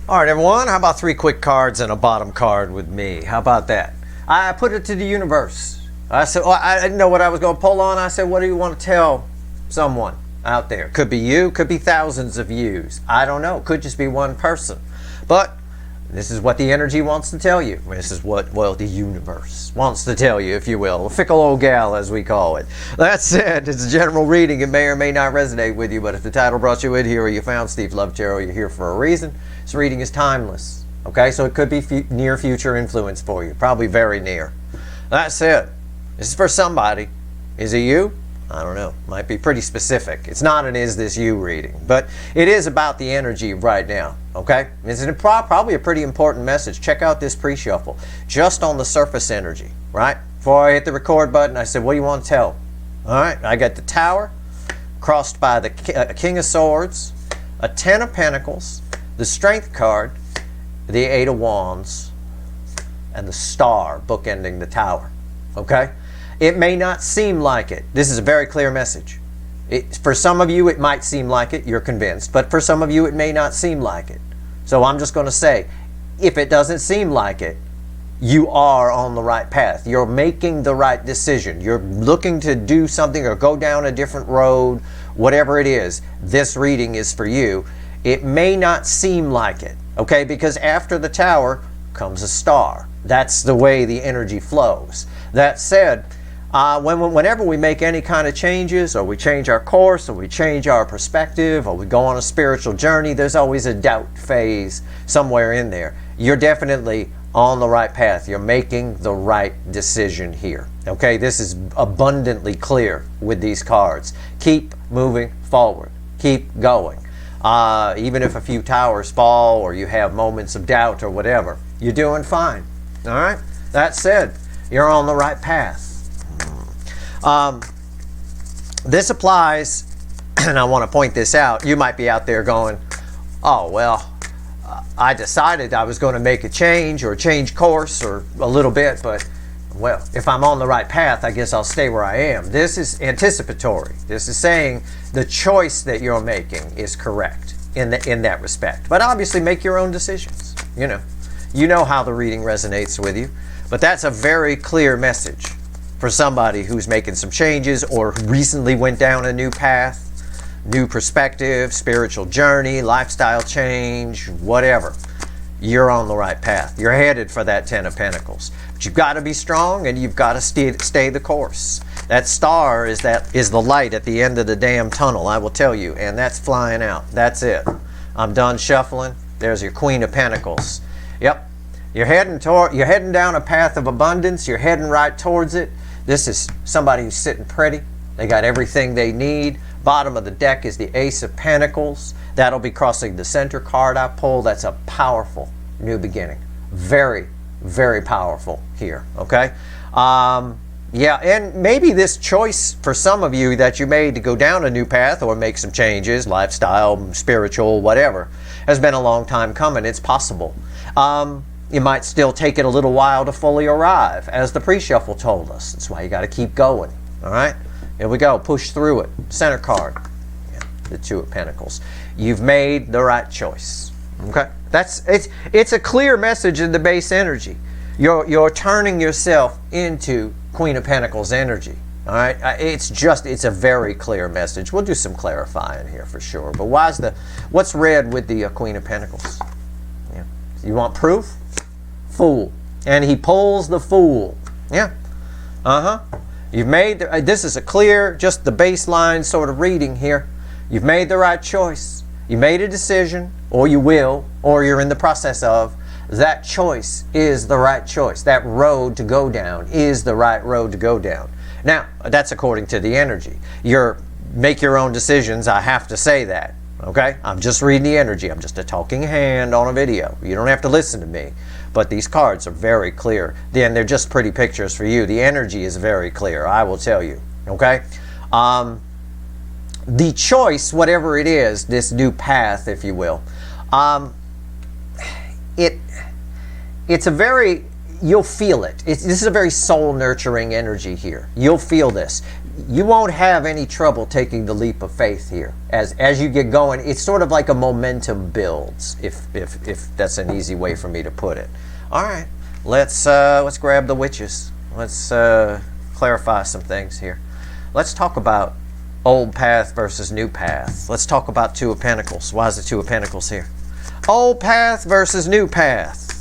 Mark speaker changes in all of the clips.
Speaker 1: All right, everyone, how about 3 quick cards and a bottom card with me? How about that? I put it to the universe. I said, well, I didn't know what I was going to pull on. I said, what do you want to tell someone out there? Could be you, could be thousands of yous. I don't know. Could just be one person. But this is what the energy wants to tell you. This is what, well, the universe wants to tell you, if you will. A fickle old gal, as we call it. That said, it's a general reading. It may or may not resonate with you, but if the title brought you in here or you found Steve Love Tarot, you're here for a reason. This reading is timeless. Okay, so it could be near future influence for you. Probably very near. That said, this is for somebody. Is it you? I don't know. Might be pretty specific. It's not an is this you reading, but it is about the energy right now. Okay? It's probably a pretty important message. Check out this pre-shuffle. Just on the surface energy, right? Before I hit the record button, I said, what do you want to tell? All right, I got the Tower, crossed by the King of Swords, a 10 of Pentacles, the Strength card, the 8 of Wands, and the Star bookending the Tower. Okay? It may not seem like it. This is a very clear message. For some of you, it might seem like it. You're convinced. But for some of you, it may not seem like it. So I'm just going to say, if it doesn't seem like it, you are on the right path. You're making the right decision. You're looking to do something or go down a different road, whatever it is. This reading is for you. It may not seem like it, okay? Because after the Tower comes a Star. That's the way the energy flows. That said, whenever we make any kind of changes, or we change our course, or we change our perspective, or we go on a spiritual journey, there's always a doubt phase somewhere in there. You're definitely on the right path. You're making the right decision here. Okay, this is abundantly clear with these cards. Keep moving forward. Keep going. Even if a few towers fall, or you have moments of doubt or whatever, you're doing fine. All right? That said, you're on the right path. This applies, and I want to point this out. You might be out there going, oh, well, I decided I was going to make a change or change course or a little bit, but, well, if I'm on the right path, I guess I'll stay where I am. This is anticipatory. This is saying the choice that you're making is correct in that respect. But obviously make your own decisions. You know how the reading resonates with you. But that's a very clear message for somebody who's making some changes or recently went down a new path, new perspective, spiritual journey, lifestyle change, whatever. You're on the right path. You're headed for that 10 of Pentacles. But you've got to be strong, and you've got to stay the course. That star is the light at the end of the damn tunnel, I will tell you, and that's flying out. That's it. I'm done shuffling. There's your Queen of Pentacles. Yep. You're heading down a path of abundance. You're heading right towards it. This is somebody who's sitting pretty. They got everything they need. Bottom of the deck is the Ace of Pentacles. That'll be crossing the center card I pulled. That's a powerful new beginning. Very, very powerful here, okay? Yeah, and maybe this choice for some of you that you made to go down a new path or make some changes, lifestyle, spiritual, whatever, has been a long time coming. It's possible. You might still take it a little while to fully arrive, as the pre-shuffle told us. That's why you got to keep going, all right? Here we go. Push through it. Center card. Yeah, the 2 of Pentacles. You've made the right choice, okay? It's a clear message in the base energy. You're turning yourself into Queen of Pentacles energy, all right? It's a very clear message. We'll do some clarifying here for sure. But what's read with the Queen of Pentacles? Yeah. You want proof? Fool. And he pulls the Fool. Yeah. You've made, this is a clear, just the baseline sort of reading here. You've made the right choice. You made a decision, or you will, or you're in the process of. That choice is the right choice. That road to go down is the right road to go down. Now, that's according to the energy. Make your own decisions. I have to say that. Okay? I'm just reading the energy. I'm just a talking hand on a video. You don't have to listen to me. But these cards are very clear. Then they're just pretty pictures for you. The energy is very clear, I will tell you. Okay? The choice, whatever it is, this new path, if you will, it's a very, you'll feel it. This is a very soul-nurturing energy here. You'll feel this. you won't have any trouble taking the leap of faith here. As you get going, it's sort of like a momentum builds, if that's an easy way for me to put it. All right, let's grab the witches. Let's clarify some things here. Let's talk about old path versus new path. Let's talk about Two of Pentacles. Why is the Two of Pentacles here? Old path versus new path.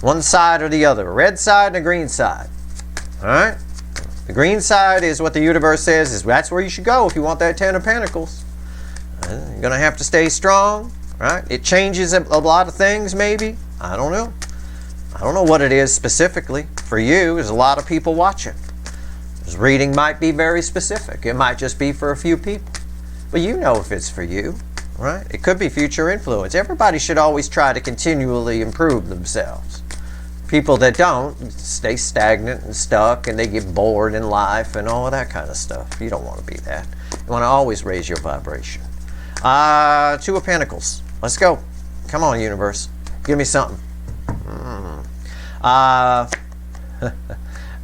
Speaker 1: One side or the other, red side and a green side. All right. The green side is what the universe says is that's where you should go if you want that Ten of Pentacles. You're going to have to stay strong, right? It changes a lot of things maybe. I don't know. I don't know what it is specifically. For you, there's a lot of people watching. This reading might be very specific. It might just be for a few people. But you know if it's for you, right? It could be future influence. Everybody should always try to continually improve themselves. People that don't stay stagnant and stuck and they get bored in life and all of that kind of stuff. You don't want to be that. You want to always raise your vibration. Two of Pentacles. Let's go. Come on, universe. Give me something.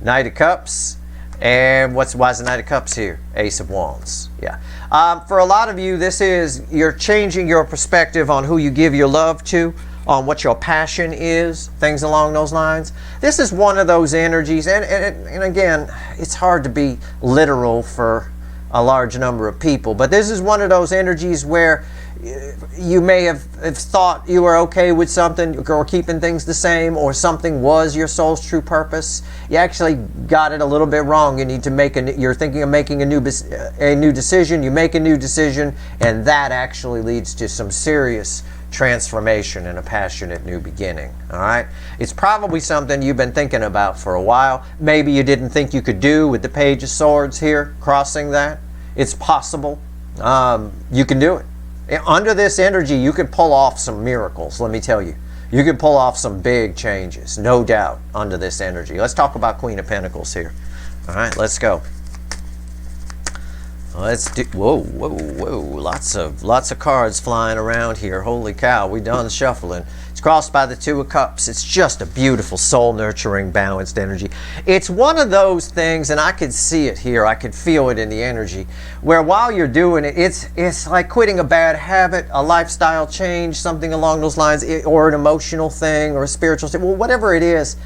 Speaker 1: Knight of Cups. And why is the Knight of Cups here? Ace of Wands. Yeah. For a lot of you, this is you're changing your perspective on who you give your love to, on what your passion is, things along those lines. This is one of those energies, and again, it's hard to be literal for a large number of people, but this is one of those energies where you may have thought you were okay with something or keeping things the same, or something was your soul's true purpose. You actually got it a little bit wrong. You need to you're thinking of making a new decision. You make a new decision, and that actually leads to some serious transformation and a passionate new beginning. All right, it's probably something you've been thinking about for a while. Maybe you didn't think you could do with the Page of Swords here crossing that. It's possible. You can do it. Under this energy, you can pull off some miracles, let me tell you. You can pull off some big changes, no doubt, under this energy. Let's talk about Queen of Pentacles here. All right, let's go. Let's do, whoa, lots of cards flying around here. Holy cow, we done shuffling. It's crossed by the Two of Cups. It's just a beautiful, soul-nurturing, balanced energy. It's one of those things, and I could see it here, I could feel it in the energy, where while you're doing it, it's like quitting a bad habit, a lifestyle change, something along those lines, or an emotional thing, or a spiritual thing, well, whatever it is,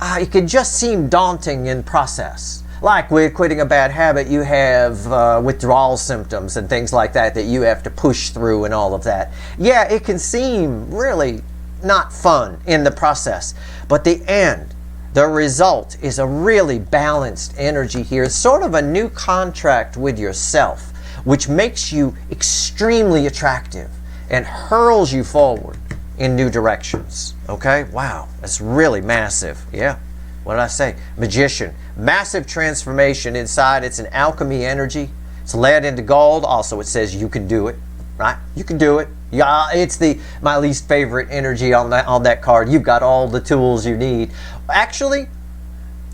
Speaker 1: it can just seem daunting in process. Like with quitting a bad habit, you have withdrawal symptoms and things like that you have to push through and all of that. Yeah, it can seem really not fun in the process, but the end, the result is a really balanced energy here. It's sort of a new contract with yourself, which makes you extremely attractive and hurls you forward in new directions. Okay? Wow, that's really massive. Yeah. What did I say? Magician. Massive transformation inside. It's an alchemy energy. It's lead into gold. Also, it says you can do it. Right? You can do it. Yeah, it's my least favorite energy on that card. You've got all the tools you need. Actually,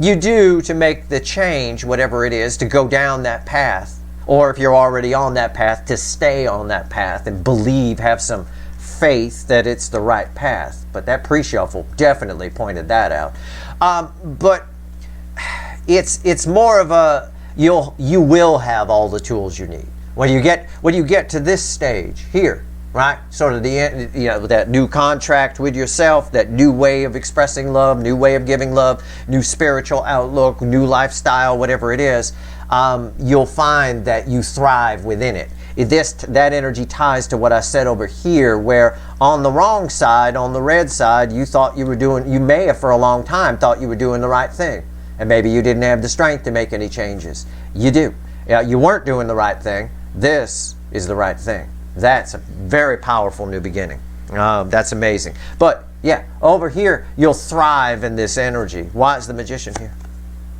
Speaker 1: you do to make the change, whatever it is, to go down that path. Or if you're already on that path, to stay on that path and believe, have some faith that it's the right path. But that pre-shuffle definitely pointed that out. But it's more of a you will have all the tools you need when you get to this stage here, right? Sort of that new contract with yourself, that new way of expressing love, new way of giving love, new spiritual outlook, new lifestyle, whatever it is. You'll find that you thrive within it. That energy ties to what I said over here, where on the wrong side, on the red side, you may have for a long time thought you were doing the right thing. And maybe you didn't have the strength to make any changes. You do. You weren't doing the right thing. This is the right thing. That's a very powerful new beginning. That's amazing. But yeah, over here, you'll thrive in this energy. Why is the Magician here?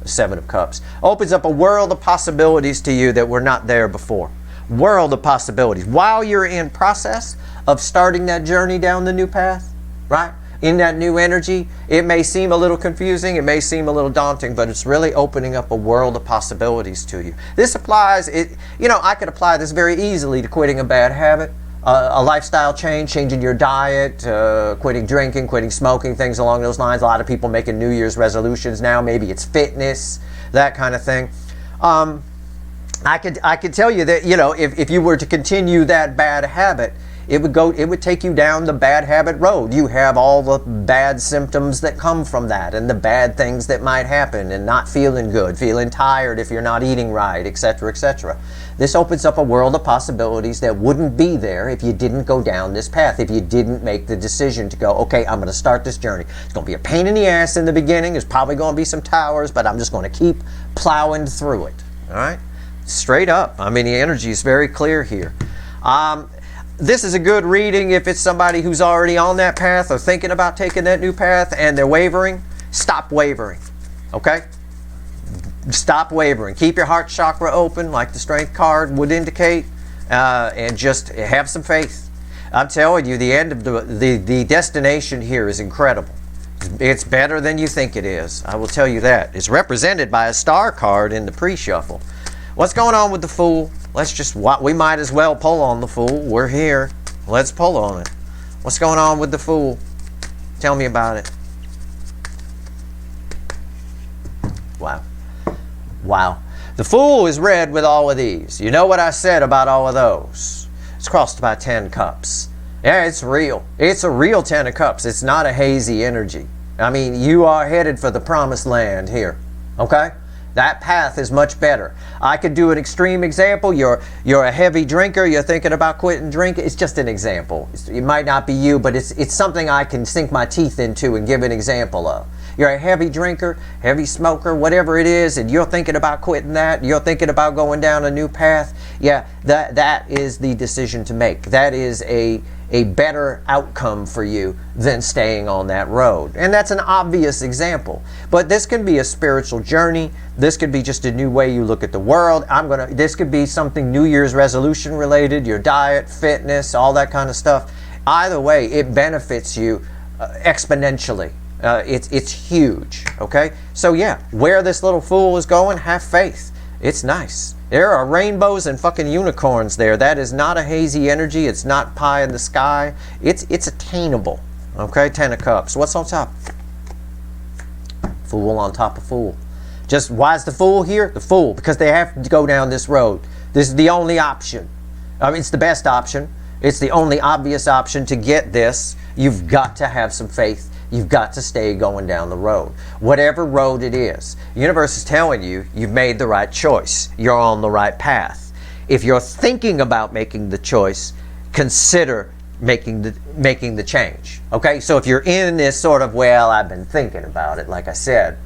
Speaker 1: The Seven of Cups. Opens up a world of possibilities to you that were not there before. World of possibilities. While you're in process of starting that journey down the new path, right? In that new energy, it may seem a little confusing, it may seem a little daunting, but it's really opening up a world of possibilities to you. This applies, I could apply this very easily to quitting a bad habit, a lifestyle change, changing your diet, quitting drinking, quitting smoking, things along those lines. A lot of people making New Year's resolutions now. Maybe it's fitness, that kind of thing. I could tell you that, you know, if you were to continue that bad habit, it would take you down the bad habit road. You have all the bad symptoms that come from that, and the bad things that might happen, and not feeling good, feeling tired if you're not eating right, etc., etc. This opens up a world of possibilities that wouldn't be there if you didn't go down this path, if you didn't make the decision to go, okay, I'm going to start this journey. It's going to be a pain in the ass in the beginning. There's probably going to be some towers, but I'm just going to keep plowing through it. All right? Straight up. I mean, the energy is very clear here. This is a good reading if it's somebody who's already on that path or thinking about taking that new path and they're wavering. Stop wavering. Okay? Stop wavering. Keep your heart chakra open like the strength card would indicate, and just have some faith. I'm telling you, the end of the destination here is incredible. It's better than you think it is. I will tell you that. It's represented by a star card in the pre-shuffle. What's going on with the Fool? We might as well pull on the Fool. We're here. Let's pull on it. What's going on with the Fool? Tell me about it. Wow. Wow. The Fool is read with all of these. You know what I said about all of those. It's crossed by 10 cups. Yeah, it's real. It's a real 10 of cups. It's not a hazy energy. I mean, you are headed for the promised land here. Okay? That path is much better. I could do an extreme example. You're a heavy drinker. You're thinking about quitting drinking. It's just an example. It might not be you, but it's something I can sink my teeth into and give an example of. You're a heavy drinker, heavy smoker, whatever it is, and you're thinking about quitting that. You're thinking about going down a new path. Yeah, that is the decision to make. That is a better outcome for you than staying on that road. And that's an obvious example. But this can be a spiritual journey. This could be just a new way you look at the world. This could be something New Year's resolution related, your diet, fitness, all that kind of stuff. Either way, it benefits you exponentially. It's huge, okay? So yeah, where this little Fool is going, have faith. It's nice. There are rainbows and fucking unicorns there. That is not a hazy energy. It's not pie in the sky. It's attainable, okay? 10 of Cups. What's on top? Fool on top of Fool. Just why is the Fool here? The Fool, because they have to go down this road. This is the only option. I mean, it's the best option. It's the only obvious option to get this. You've got to have some faith. You've got to stay going down the road. Whatever road it is. The universe is telling you you've made the right choice. You're on the right path. If you're thinking about making the choice, consider making the change. Okay? So if you're in this sort of, well, I've been thinking about it, like I said,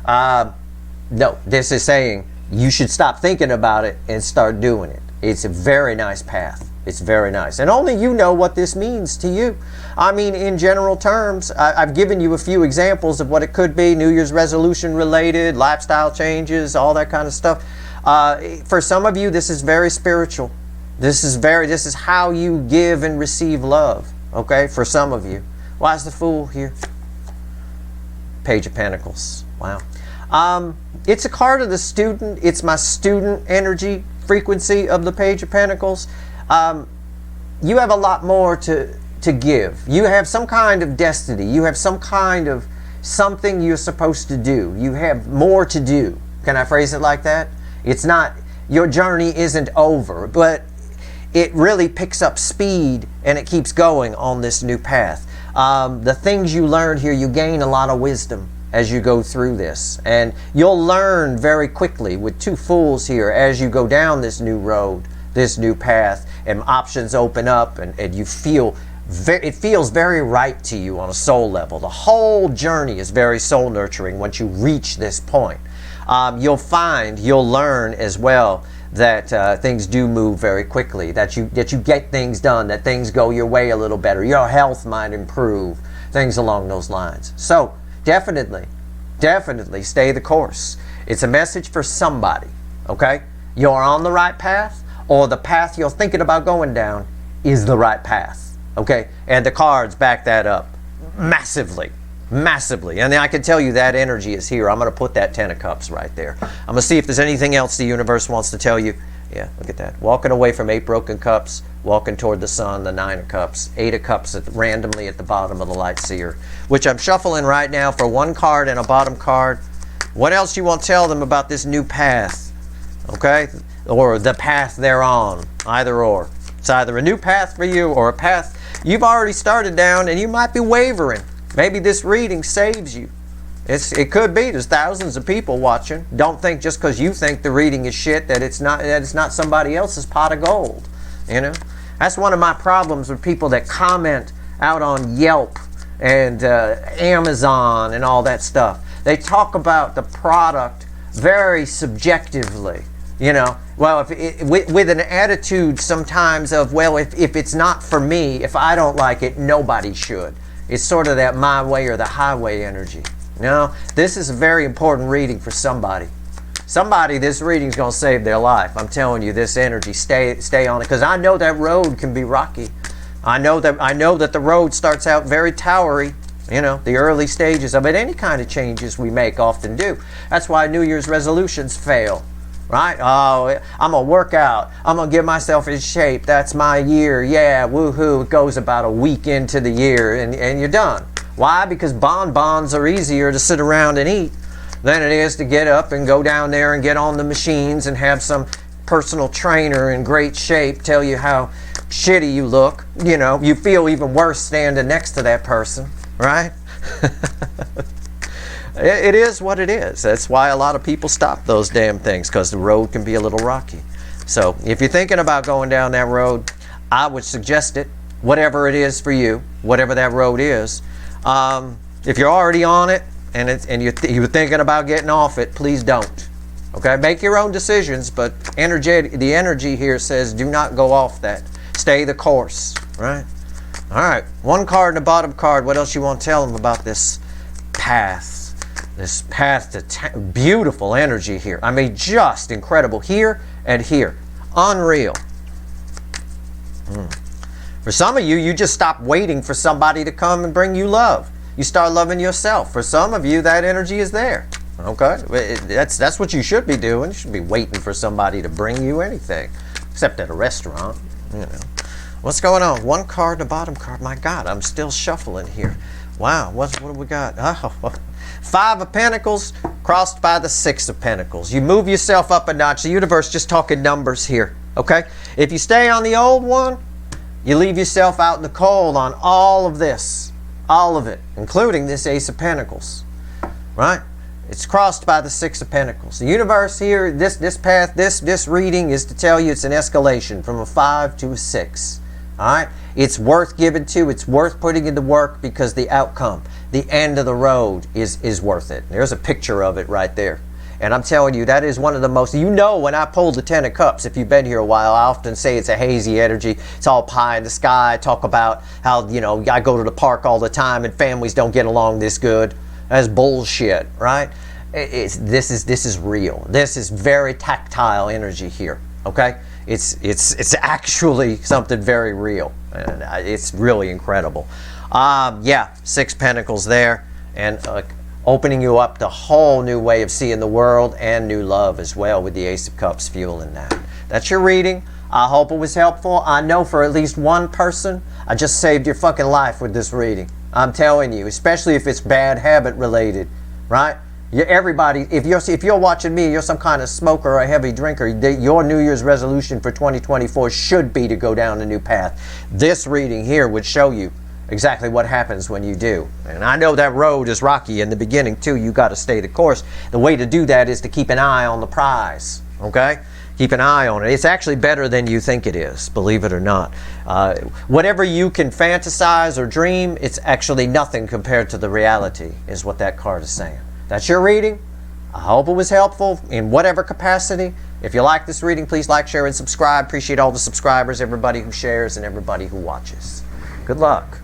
Speaker 1: no, this is saying you should stop thinking about it and start doing it. It's a very nice path. It's very nice. And only you know what this means to you. I mean, in general terms, I've given you a few examples of what it could be, New Year's resolution related, lifestyle changes, all that kind of stuff. For some of you, this is very spiritual. This is how you give and receive love. Okay? For some of you. Why is the Fool here? Page of Pentacles. Wow. It's a card of the student. It's my student energy frequency of the Page of Pentacles. You have a lot more to give. You have some kind of destiny. You have some kind of something you're supposed to do. You have more to do. Can I phrase it like that? It's not, your journey isn't over, but it really picks up speed and it keeps going on this new path. The things you learned here, you gain a lot of wisdom as you go through this. And you'll learn very quickly with 2 Fools here as you go down this new road, this new path, and options open up, and you feel it feels very right to you on a soul level. The whole journey is very soul nurturing once you reach this point. You'll learn as well that things do move very quickly, that you get things done, that things go your way a little better, your health might improve, things along those lines. So definitely stay the course. It's a message for somebody, okay? You're on the right path, or the path you're thinking about going down is the right path, okay? And the cards back that up massively. And I can tell you that energy is here. I'm going to put that 10 of Cups right there. I'm going to see if there's anything else the universe wants to tell you. Yeah, look at that. Walking away from 8 broken cups, walking toward the sun, the 9 of Cups, 8 of Cups randomly at the bottom of the light seer, which I'm shuffling right now for one card and a bottom card. What else you want to tell them about this new path? Okay? Or the path they're on. Either or. It's either a new path for you or a path you've already started down and you might be wavering. Maybe this reading saves you. It could be. There's thousands of people watching. Don't think just because you think the reading is shit that it's not somebody else's pot of gold. You know? That's one of my problems with people that comment out on Yelp and Amazon and all that stuff. They talk about the product very subjectively. You know, well, with an attitude sometimes of, well, if it's not for me, if I don't like it, nobody should. It's sort of that my way or the highway energy. No, this is a very important reading for somebody. Somebody, this reading's going to save their life. I'm telling you, this energy, stay on it. Because I know that road can be rocky. I know that the road starts out very towery. You know, the early stages of it. Any kind of changes we make often do. That's why New Year's resolutions fail. Right? Oh, I'm going to work out. I'm going to get myself in shape. That's my year. Yeah, woohoo. It goes about a week into the year and you're done. Why? Because bonbons are easier to sit around and eat than it is to get up and go down there and get on the machines and have some personal trainer in great shape tell you how shitty you look. You know, you feel even worse standing next to that person. Right? It is what it is. That's why a lot of people stop those damn things, because the road can be a little rocky. So if you're thinking about going down that road, I would suggest it, whatever it is for you, whatever that road is. If you're already on it and you're thinking about getting off it, please don't. Okay, make your own decisions, but the energy here says do not go off that. Stay the course, right? All right, one card and a bottom card. What else you want to tell them about this path? This path to beautiful energy here. I mean, just incredible here and here. Unreal. For some of you, you just stop waiting for somebody to come and bring you love. You start loving yourself. For some of you, that energy is there. Okay? That's what you should be doing. You should be waiting for somebody to bring you anything. Except at a restaurant, you know. What's going on? One card and a bottom card. My God, I'm still shuffling here. Wow, what do we got? Oh, 5 of Pentacles crossed by the 6 of Pentacles. You move yourself up a notch. The universe just talking numbers here, okay? If you stay on the old one, you leave yourself out in the cold on all of this, all of it, including this Ace of Pentacles, right? It's crossed by the 6 of Pentacles. The universe here, this path, this reading is to tell you it's an escalation from a 5 to a 6. All right? It's worth giving to. It's worth putting into work because the outcome, the end of the road is worth it. There's a picture of it right there. And I'm telling you, that is one of the most, you know, when I pulled the 10 of Cups, if you've been here a while, I often say it's a hazy energy. It's all pie in the sky. I talk about how, you know, I go to the park all the time and families don't get along this good. That's bullshit, right? This is real. This is very tactile energy here, okay? It's actually something very real. And it's really incredible. Yeah, 6 Pentacles there. And opening you up to a whole new way of seeing the world and new love as well with the Ace of Cups fueling that. That's your reading. I hope it was helpful. I know for at least one person, I just saved your fucking life with this reading. I'm telling you, especially if it's bad habit related, right? Everybody, if you're watching me, you're some kind of smoker or a heavy drinker, your New Year's resolution for 2024 should be to go down a new path. This reading here would show you exactly what happens when you do. And I know that road is rocky in the beginning too. You got to stay the course. The way to do that is to keep an eye on the prize, okay? Keep an eye on it. It's actually better than you think it is, believe it or not. Whatever you can fantasize or dream, it's actually nothing compared to the reality, is what that card is saying. That's your reading. I hope it was helpful in whatever capacity. If you like this reading, please like, share, and subscribe. Appreciate all the subscribers, everybody who shares, and everybody who watches. Good luck.